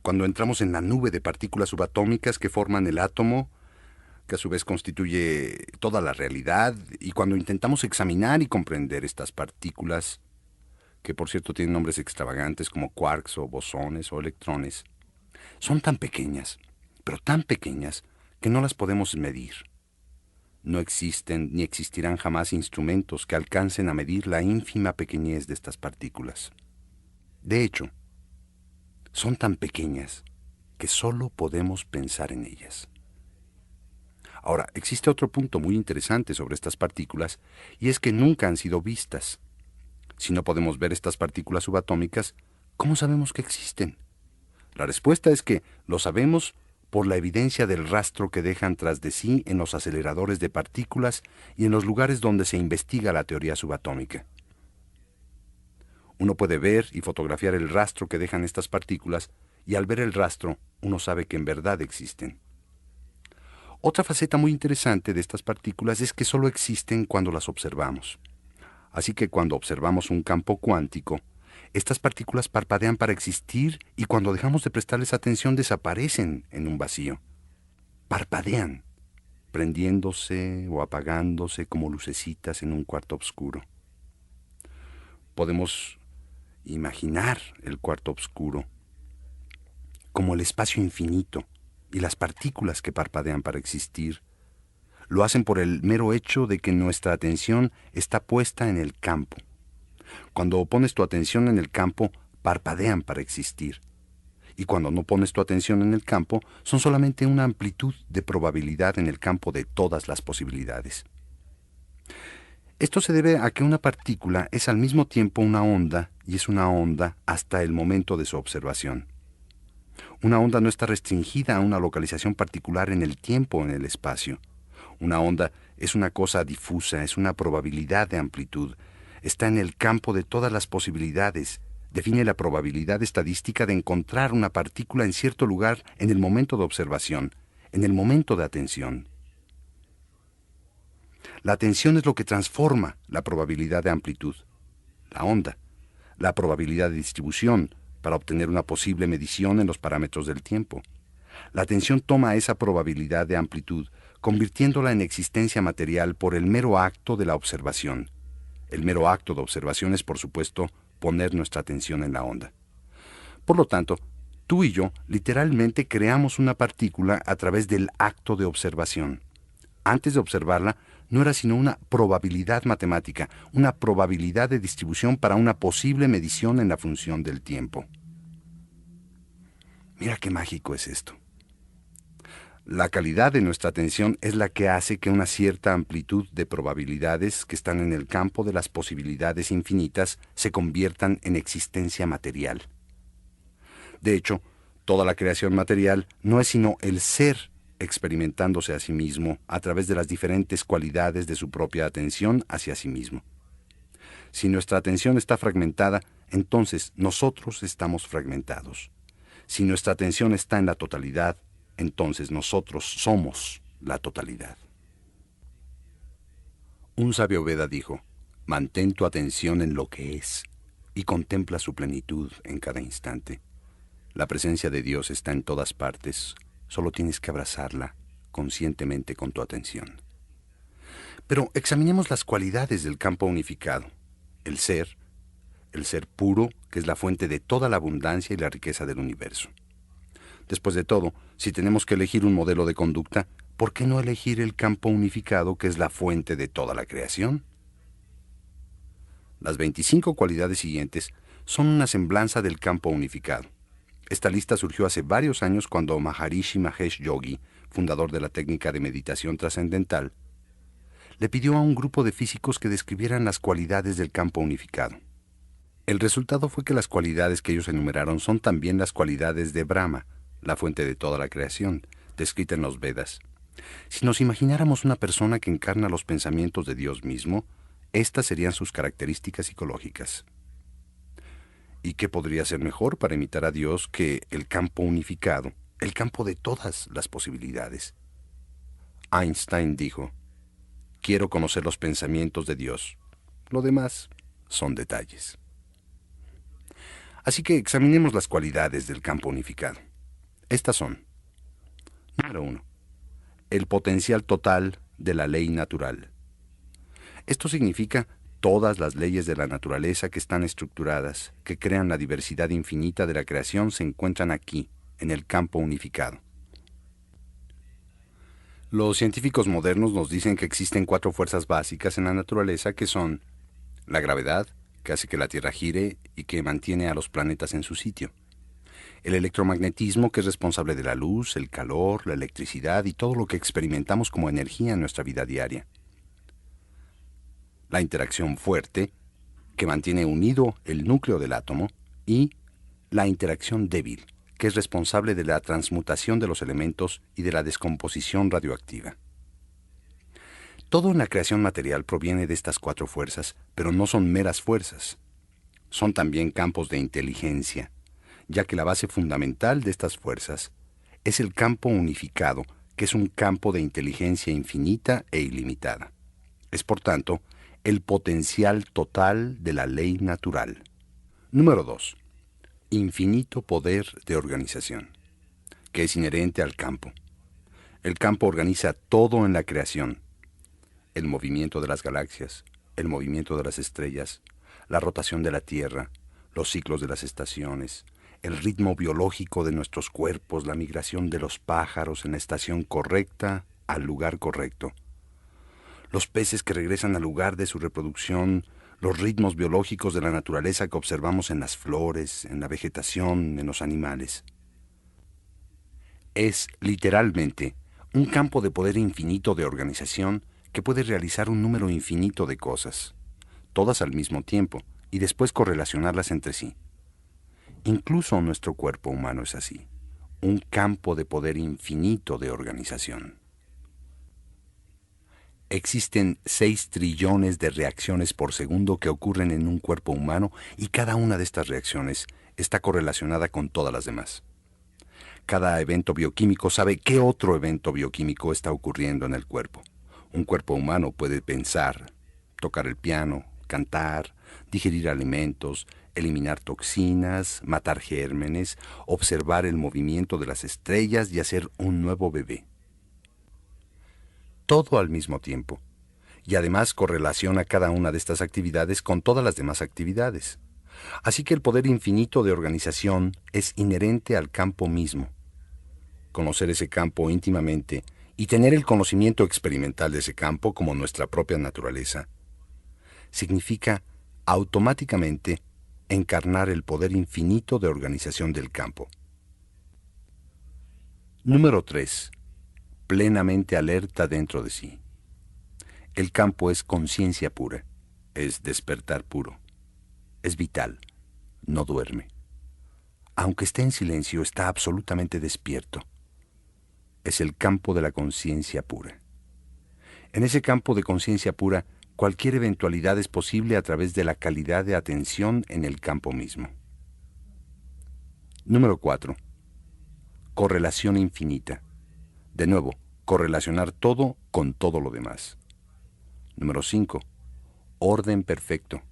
cuando entramos en la nube de partículas subatómicas que forman el átomo, que a su vez constituye toda la realidad, y cuando intentamos examinar y comprender estas partículas, que por cierto tienen nombres extravagantes como quarks o bosones o electrones, son tan pequeñas, pero tan pequeñas, que no las podemos medir. No existen ni existirán jamás instrumentos que alcancen a medir la ínfima pequeñez de estas partículas. De hecho, son tan pequeñas que solo podemos pensar en ellas. Ahora, existe otro punto muy interesante sobre estas partículas, y es que nunca han sido vistas. Si no podemos ver estas partículas subatómicas, ¿cómo sabemos que existen? La respuesta es que lo sabemos por la evidencia del rastro que dejan tras de sí en los aceleradores de partículas y en los lugares donde se investiga la teoría subatómica. Uno puede ver y fotografiar el rastro que dejan estas partículas, y al ver el rastro, uno sabe que en verdad existen. Otra faceta muy interesante de estas partículas es que solo existen cuando las observamos. Así que cuando observamos un campo cuántico, estas partículas parpadean para existir, y cuando dejamos de prestarles atención desaparecen en un vacío. Parpadean, prendiéndose o apagándose como lucecitas en un cuarto oscuro. Podemos imaginar el cuarto oscuro como el espacio infinito, y las partículas que parpadean para existir lo hacen por el mero hecho de que nuestra atención está puesta en el campo. Cuando pones tu atención en el campo, parpadean para existir. Y cuando no pones tu atención en el campo, son solamente una amplitud de probabilidad en el campo de todas las posibilidades. Esto se debe a que una partícula es al mismo tiempo una onda, y es una onda hasta el momento de su observación. Una onda no está restringida a una localización particular en el tiempo o en el espacio. Una onda es una cosa difusa, es una probabilidad de amplitud. Está en el campo de todas las posibilidades. Define la probabilidad estadística de encontrar una partícula en cierto lugar en el momento de observación, en el momento de atención. La atención es lo que transforma la probabilidad de amplitud, la onda, la probabilidad de distribución, para obtener una posible medición en los parámetros del tiempo. La atención toma esa probabilidad de amplitud, convirtiéndola en existencia material por el mero acto de la observación. El mero acto de observación es, por supuesto, poner nuestra atención en la onda. Por lo tanto, tú y yo literalmente creamos una partícula a través del acto de observación. Antes de observarla, no era sino una probabilidad matemática, una probabilidad de distribución para una posible medición en la función del tiempo. Mira qué mágico es esto. La calidad de nuestra atención es la que hace que una cierta amplitud de probabilidades que están en el campo de las posibilidades infinitas se conviertan en existencia material. De hecho, toda la creación material no es sino el ser experimentándose a sí mismo a través de las diferentes cualidades de su propia atención hacia sí mismo. Si nuestra atención está fragmentada, entonces nosotros estamos fragmentados. Si nuestra atención está en la totalidad, entonces nosotros somos la totalidad. Un sabio Veda dijo: mantén tu atención en lo que es y contempla su plenitud en cada instante. La presencia de Dios está en todas partes. Solo tienes que abrazarla conscientemente con tu atención. Pero examinemos las cualidades del campo unificado. El ser puro, que es la fuente de toda la abundancia y la riqueza del universo. Después de todo, si tenemos que elegir un modelo de conducta, ¿por qué no elegir el campo unificado, que es la fuente de toda la creación? Las 25 cualidades siguientes son una semblanza del campo unificado. Esta lista surgió hace varios años cuando Maharishi Mahesh Yogi, fundador de la técnica de meditación trascendental, le pidió a un grupo de físicos que describieran las cualidades del campo unificado. El resultado fue que las cualidades que ellos enumeraron son también las cualidades de Brahma, la fuente de toda la creación, descrita en los Vedas. Si nos imagináramos una persona que encarna los pensamientos de Dios mismo, estas serían sus características psicológicas. ¿Y qué podría ser mejor para imitar a Dios que el campo unificado, el campo de todas las posibilidades? Einstein dijo: quiero conocer los pensamientos de Dios. Lo demás son detalles. Así que examinemos las cualidades del campo unificado. Estas son: número 1. El potencial total de la ley natural. Esto significa todas las leyes de la naturaleza que están estructuradas, que crean la diversidad infinita de la creación, se encuentran aquí, en el campo unificado. Los científicos modernos nos dicen que existen 4 fuerzas básicas en la naturaleza que son la gravedad, que hace que la Tierra gire y que mantiene a los planetas en su sitio; el electromagnetismo, que es responsable de la luz, el calor, la electricidad y todo lo que experimentamos como energía en nuestra vida diaria; la interacción fuerte, que mantiene unido el núcleo del átomo; y la interacción débil, que es responsable de la transmutación de los elementos y de la descomposición radioactiva. Todo en la creación material proviene de estas 4 fuerzas, pero no son meras fuerzas. Son también campos de inteligencia, ya que la base fundamental de estas fuerzas es el campo unificado, que es un campo de inteligencia infinita e ilimitada. Es, por tanto, el potencial total de la ley natural. Número 2. Infinito poder de organización, que es inherente al campo. El campo organiza todo en la creación: el movimiento de las galaxias, el movimiento de las estrellas, la rotación de la Tierra, los ciclos de las estaciones, el ritmo biológico de nuestros cuerpos, la migración de los pájaros en la estación correcta al lugar correcto, los peces que regresan al lugar de su reproducción, los ritmos biológicos de la naturaleza que observamos en las flores, en la vegetación, en los animales. Es, literalmente, un campo de poder infinito de organización que puede realizar un número infinito de cosas, todas al mismo tiempo, y después correlacionarlas entre sí. Incluso nuestro cuerpo humano es así, un campo de poder infinito de organización. Existen 6 trillones de reacciones por segundo que ocurren en un cuerpo humano, y cada una de estas reacciones está correlacionada con todas las demás. Cada evento bioquímico sabe qué otro evento bioquímico está ocurriendo en el cuerpo. Un cuerpo humano puede pensar, tocar el piano, cantar, digerir alimentos, eliminar toxinas, matar gérmenes, observar el movimiento de las estrellas y hacer un nuevo bebé. Todo al mismo tiempo, y además correlaciona cada una de estas actividades con todas las demás actividades. Así que el poder infinito de organización es inherente al campo mismo. Conocer ese campo íntimamente y tener el conocimiento experimental de ese campo como nuestra propia naturaleza significa automáticamente encarnar el poder infinito de organización del campo. Número 3. Plenamente alerta dentro de sí. El campo es conciencia pura, es despertar puro, es vital, no duerme. Aunque esté en silencio, está absolutamente despierto. Es el campo de la conciencia pura. En ese campo de conciencia pura, cualquier eventualidad es posible a través de la calidad de atención en el campo mismo. Número 4. Correlación infinita. De nuevo, correlacionar todo con todo lo demás. Número 5. Orden perfecto.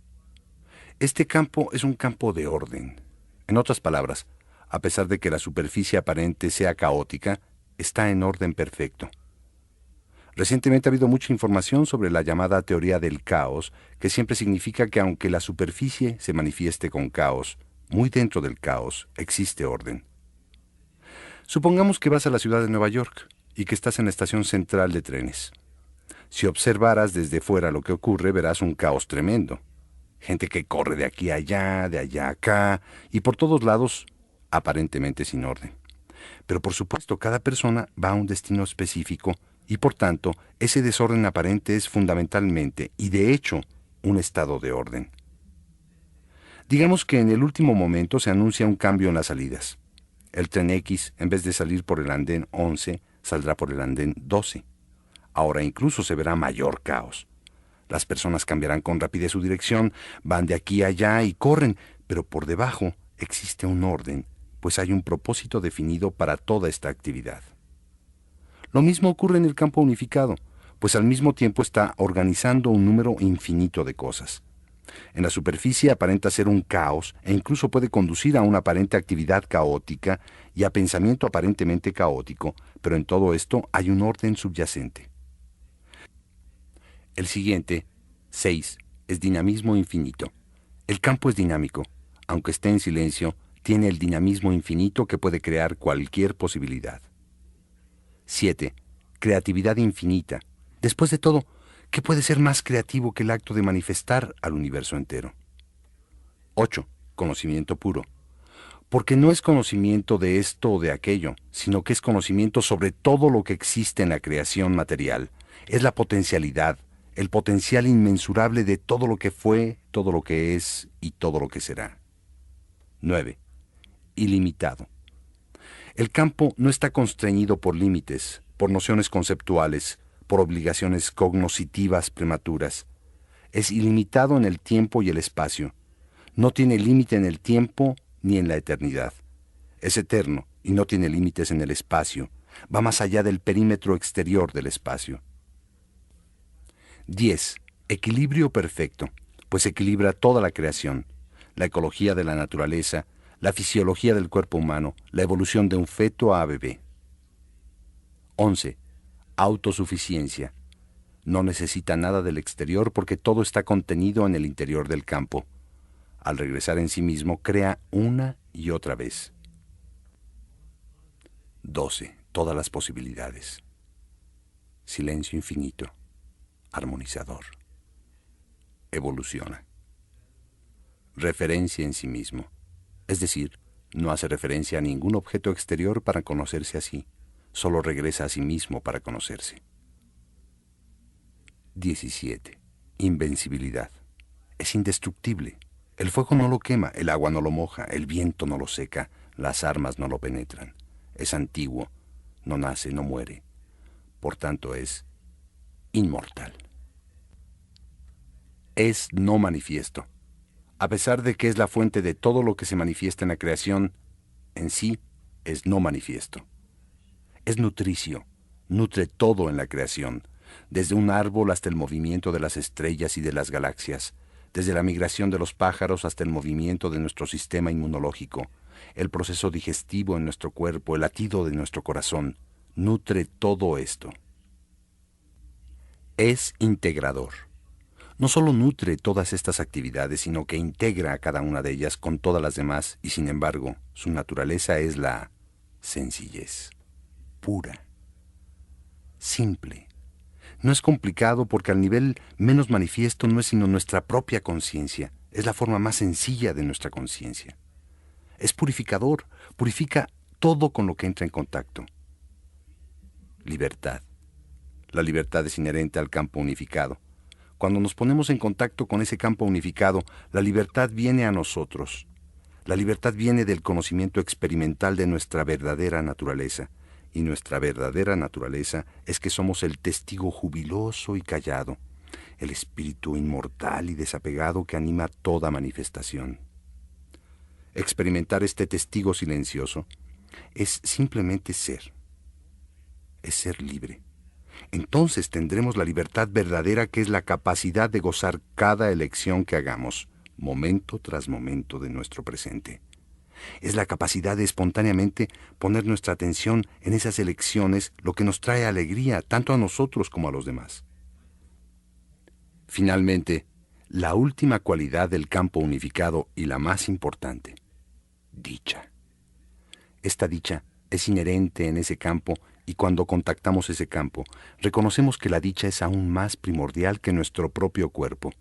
Este campo es un campo de orden. En otras palabras, a pesar de que la superficie aparente sea caótica, está en orden perfecto. Recientemente ha habido mucha información sobre la llamada teoría del caos, que siempre significa que aunque la superficie se manifieste con caos, muy dentro del caos existe orden. Supongamos que vas a la ciudad de Nueva York y que estás en la estación central de trenes. Si observaras desde fuera lo que ocurre, verás un caos tremendo. Gente que corre de aquí a allá, de allá a acá, y por todos lados aparentemente sin orden. Pero por supuesto, cada persona va a un destino específico y por tanto, ese desorden aparente es fundamentalmente y de hecho un estado de orden. Digamos que en el último momento se anuncia un cambio en las salidas. El tren X, en vez de salir por el andén 11, saldrá por el andén 12. Ahora incluso se verá mayor caos. Las personas cambiarán con rapidez su dirección, van de aquí a allá y corren, pero por debajo existe un orden, pues hay un propósito definido para toda esta actividad. Lo mismo ocurre en el campo unificado, pues al mismo tiempo está organizando un número infinito de cosas. En la superficie aparenta ser un caos e incluso puede conducir a una aparente actividad caótica y a pensamiento aparentemente caótico, pero en todo esto hay un orden subyacente. El siguiente, 6, es dinamismo infinito. El campo es dinámico. Aunque esté en silencio, tiene el dinamismo infinito que puede crear cualquier posibilidad. 7. Creatividad infinita. Después de todo, ¿qué puede ser más creativo que el acto de manifestar al universo entero? 8. Conocimiento puro. Porque no es conocimiento de esto o de aquello, sino que es conocimiento sobre todo lo que existe en la creación material. Es la potencialidad, el potencial inmensurable de todo lo que fue, todo lo que es y todo lo que será. 9. Ilimitado. El campo no está constreñido por límites, por nociones conceptuales, por obligaciones cognoscitivas prematuras. Es ilimitado en el tiempo y el espacio. No tiene límite en el tiempo ni en la eternidad. Es eterno y no tiene límites en el espacio. Va más allá del perímetro exterior del espacio. 10. Equilibrio perfecto, pues equilibra toda la creación, la ecología de la naturaleza, la fisiología del cuerpo humano, la evolución de un feto a bebé. 11. Autosuficiencia. No necesita nada del exterior porque todo está contenido en el interior del campo. Al regresar en sí mismo, crea una y otra vez. 12. Todas las posibilidades. Silencio infinito. Armonizador. Evoluciona. Referencia en sí mismo. Es decir, no hace referencia a ningún objeto exterior para conocerse a sí. Solo regresa a sí mismo para conocerse. 17. Invencibilidad. Es indestructible. El fuego no lo quema, el agua no lo moja, el viento no lo seca, las armas no lo penetran. Es antiguo, no nace, no muere. Por tanto es inmortal. Es no manifiesto. A pesar de que es la fuente de todo lo que se manifiesta en la creación, en sí es no manifiesto. Es nutricio, nutre todo en la creación, desde un árbol hasta el movimiento de las estrellas y de las galaxias, desde la migración de los pájaros hasta el movimiento de nuestro sistema inmunológico, el proceso digestivo en nuestro cuerpo, el latido de nuestro corazón, nutre todo esto. Es integrador. No solo nutre todas estas actividades, sino que integra a cada una de ellas con todas las demás y, sin embargo, su naturaleza es la sencillez, pura, simple. No es complicado porque al nivel menos manifiesto no es sino nuestra propia conciencia, es la forma más sencilla de nuestra conciencia. Es purificador, purifica todo con lo que entra en contacto. Libertad. La libertad es inherente al campo unificado. Cuando nos ponemos en contacto con ese campo unificado, la libertad viene a nosotros. La libertad viene del conocimiento experimental de nuestra verdadera naturaleza. Y nuestra verdadera naturaleza es que somos el testigo jubiloso y callado, el espíritu inmortal y desapegado que anima toda manifestación. Experimentar este testigo silencioso es simplemente ser. Es ser libre. Entonces tendremos la libertad verdadera que es la capacidad de gozar cada elección que hagamos, momento tras momento de nuestro presente. Es la capacidad de espontáneamente poner nuestra atención en esas elecciones, lo que nos trae alegría tanto a nosotros como a los demás. Finalmente, la última cualidad del campo unificado y la más importante, dicha. Esta dicha es inherente en ese campo y cuando contactamos ese campo, reconocemos que la dicha es aún más primordial que nuestro propio cuerpo.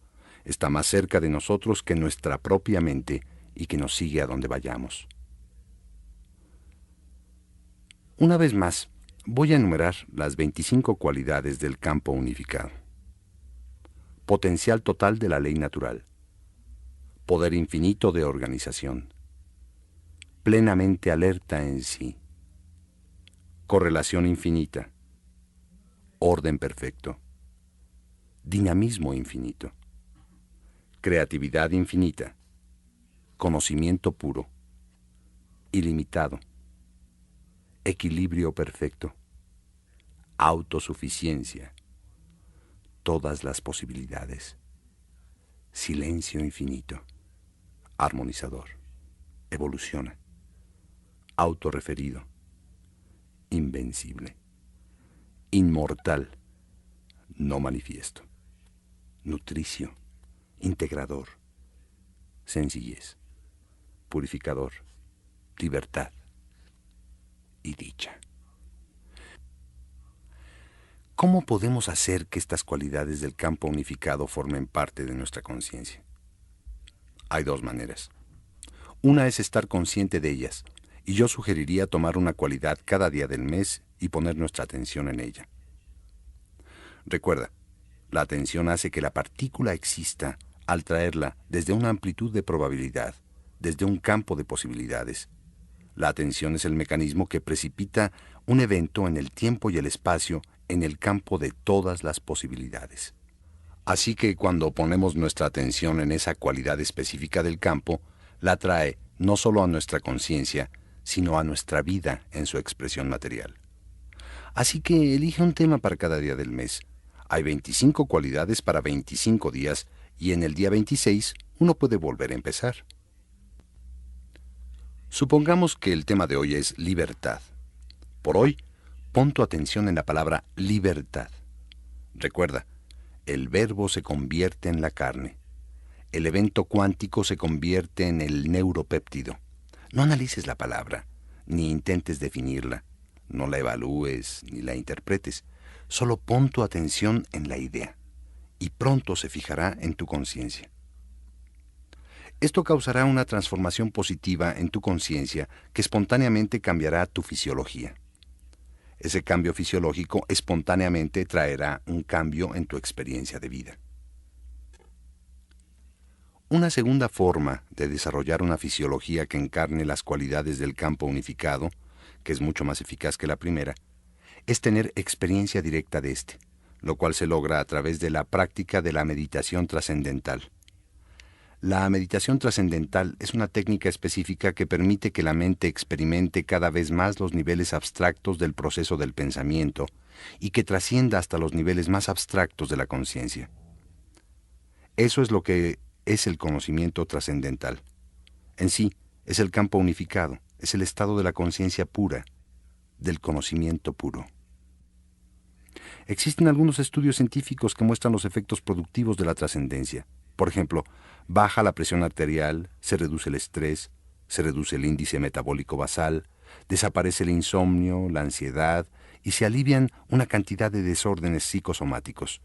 Está más cerca de nosotros que nuestra propia mente y que nos sigue a donde vayamos. Una vez más, voy a enumerar las 25 cualidades del campo unificado. Potencial total de la ley natural. Poder infinito de organización. Plenamente alerta en sí. Correlación infinita. Orden perfecto. Dinamismo infinito. Creatividad infinita. Conocimiento puro. Ilimitado. Equilibrio perfecto. Autosuficiencia. Todas las posibilidades. Silencio infinito. Armonizador. Evoluciona. Autorreferido. Invencible. Inmortal. No manifiesto. Nutricio. Integrador. Sencillez. Purificador. Libertad. Y dicha. ¿Cómo podemos hacer que estas cualidades del campo unificado formen parte de nuestra conciencia? Hay dos maneras. Una es estar consciente de ellas, y yo sugeriría tomar una cualidad cada día del mes y poner nuestra atención en ella. Recuerda, la atención hace que la partícula exista al traerla desde una amplitud de probabilidad, desde un campo de posibilidades. La atención es el mecanismo que precipita un evento en el tiempo y el espacio en el campo de todas las posibilidades. Así que cuando ponemos nuestra atención en esa cualidad específica del campo, la trae no solo a nuestra conciencia, sino a nuestra vida en su expresión material. Así que elige un tema para cada día del mes. Hay 25 cualidades para 25 días y en el día 26 uno puede volver a empezar. Supongamos que el tema de hoy es libertad. Por hoy, pon tu atención en la palabra libertad. Recuerda, el verbo se convierte en la carne. El evento cuántico se convierte en el neuropéptido. No analices la palabra, ni intentes definirla. No la evalúes ni la interpretes. Solo pon tu atención en la idea, y pronto se fijará en tu conciencia. Esto causará una transformación positiva en tu conciencia que espontáneamente cambiará tu fisiología. Ese cambio fisiológico espontáneamente traerá un cambio en tu experiencia de vida. Una segunda forma de desarrollar una fisiología que encarne las cualidades del campo unificado, que es mucho más eficaz que la primera, es tener experiencia directa de este, lo cual se logra a través de la práctica de la meditación trascendental. La meditación trascendental es una técnica específica que permite que la mente experimente cada vez más los niveles abstractos del proceso del pensamiento y que trascienda hasta los niveles más abstractos de la conciencia. Eso es lo que es el conocimiento trascendental. En sí, es el campo unificado, es el estado de la conciencia pura, del conocimiento puro. Existen algunos estudios científicos que muestran los efectos productivos de la trascendencia. Por ejemplo, baja la presión arterial, se reduce el estrés, se reduce el índice metabólico basal, desaparece el insomnio, la ansiedad y se alivian una cantidad de desórdenes psicosomáticos.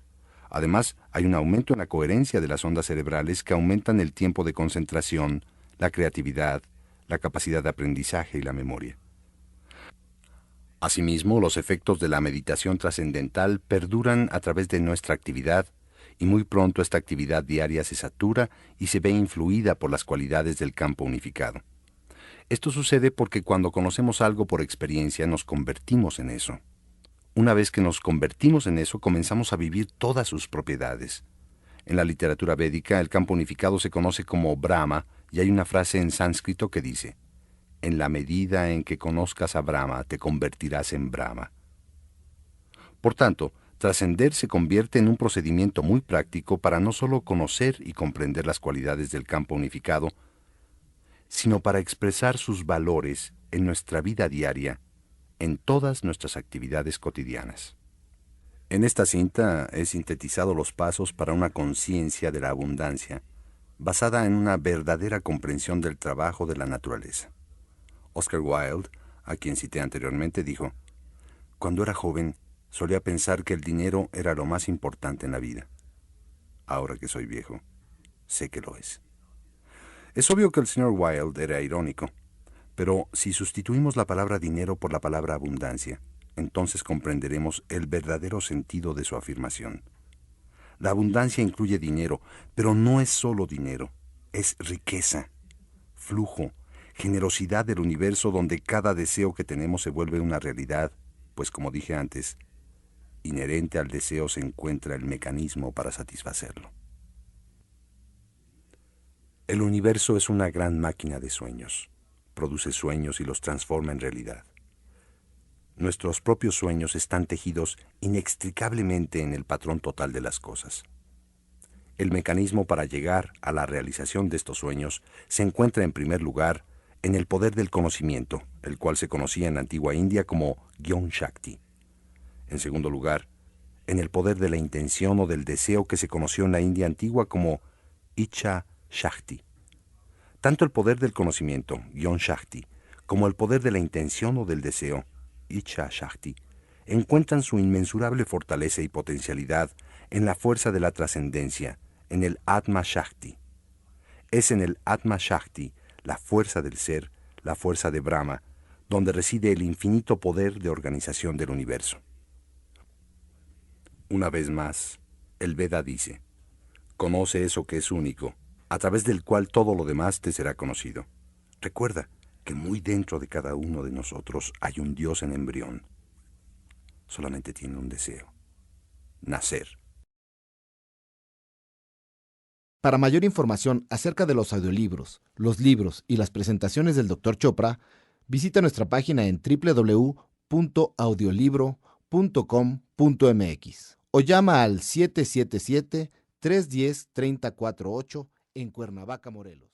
Además, hay un aumento en la coherencia de las ondas cerebrales que aumentan el tiempo de concentración, la creatividad, la capacidad de aprendizaje y la memoria. Asimismo, los efectos de la meditación trascendental perduran a través de nuestra actividad, y muy pronto esta actividad diaria se satura y se ve influida por las cualidades del campo unificado. Esto sucede porque cuando conocemos algo por experiencia nos convertimos en eso. Una vez que nos convertimos en eso, comenzamos a vivir todas sus propiedades. En la literatura védica, el campo unificado se conoce como Brahma, y hay una frase en sánscrito que dice: en la medida en que conozcas a Brahma, te convertirás en Brahma. Por tanto, trascender se convierte en un procedimiento muy práctico para no solo conocer y comprender las cualidades del campo unificado, sino para expresar sus valores en nuestra vida diaria, en todas nuestras actividades cotidianas. En esta cinta he sintetizado los pasos para una conciencia de la abundancia, basada en una verdadera comprensión del trabajo de la naturaleza. Oscar Wilde, a quien cité anteriormente, dijo: cuando era joven, solía pensar que el dinero era lo más importante en la vida. Ahora que soy viejo, sé que lo es. Es obvio que el señor Wilde era irónico, Pero si sustituimos la palabra dinero por la palabra abundancia, entonces comprenderemos el verdadero sentido de su afirmación. La abundancia incluye dinero, pero no es solo dinero, es riqueza, flujo, generosidad del universo donde cada deseo que tenemos se vuelve una realidad, pues como dije antes, inherente al deseo se encuentra el mecanismo para satisfacerlo. El universo es una gran máquina de sueños. Produce sueños y los transforma en realidad. Nuestros propios sueños están tejidos inextricablemente en el patrón total de las cosas. El mecanismo para llegar a la realización de estos sueños se encuentra en primer lugar en el poder del conocimiento, el cual se conocía en la antigua India como Gyan Shakti. En segundo lugar, en el poder de la intención o del deseo que se conoció en la India antigua como Icha Shakti. Tanto el poder del conocimiento, Gyan Shakti, como el poder de la intención o del deseo, Icha Shakti, encuentran su inmensurable fortaleza y potencialidad en la fuerza de la trascendencia, en el Atma Shakti. Es en el Atma Shakti, la fuerza del ser, la fuerza de Brahma, donde reside el infinito poder de organización del universo. Una vez más, el Veda dice, conoce eso que es único, a través del cual todo lo demás te será conocido. Recuerda que muy dentro de cada uno de nosotros hay un Dios en embrión. Solamente tiene un deseo: nacer. Para mayor información acerca de los audiolibros, los libros y las presentaciones del Dr. Chopra, visita nuestra página en www.audiolibro.com.mx o llama al 777-310-3048 en Cuernavaca, Morelos.